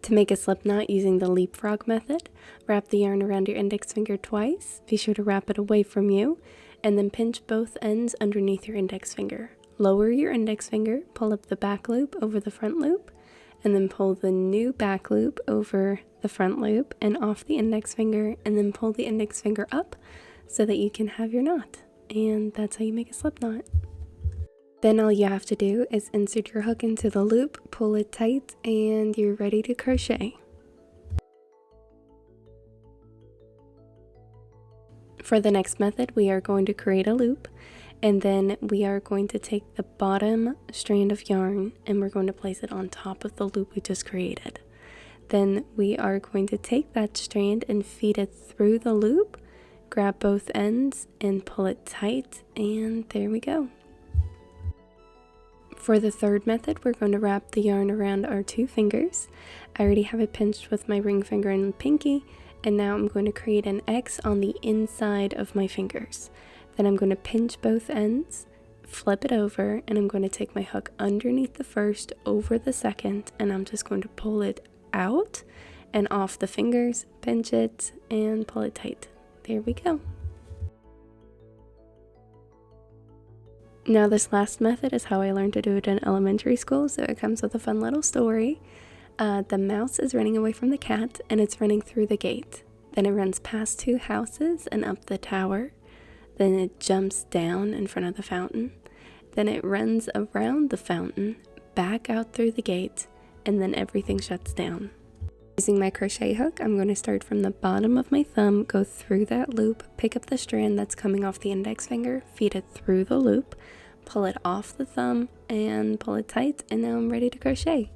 To make a slip knot using the leapfrog method, wrap the yarn around your index finger twice, be sure to wrap it away from you, and then pinch both ends underneath your index finger. Lower your index finger, pull up the back loop over the front loop, and then pull the new back loop over the front loop and off the index finger, and then pull the index finger up so that you can have your knot. And that's how you make a slip knot. Then all you have to do is insert your hook into the loop, pull it tight, and you're ready to crochet. For the next method, we are going to create a loop, and then we are going to take the bottom strand of yarn and we're going to place it on top of the loop we just created. Then we are going to take that strand and feed it through the loop, grab both ends and pull it tight, and there we go. For the third method, we're going to wrap the yarn around our 2 fingers. I already have it pinched with my ring finger and pinky, and now I'm going to create an X on the inside of my fingers. Then I'm going to pinch both ends, flip it over, and I'm going to take my hook underneath the first, over the second, and I'm just going to pull it out and off the fingers, pinch it, and pull it tight. There we go. Now this last method is how I learned to do it in elementary school, so it comes with a fun little story. The mouse is running away from the cat, and it's running through the gate. Then it runs past 2 houses and up the tower. Then it jumps down in front of the fountain. Then it runs around the fountain, back out through the gate, and then everything shuts down. Using my crochet hook, I'm going to start from the bottom of my thumb, go through that loop, pick up the strand that's coming off the index finger, feed it through the loop, pull it off the thumb, and pull it tight, and now I'm ready to crochet.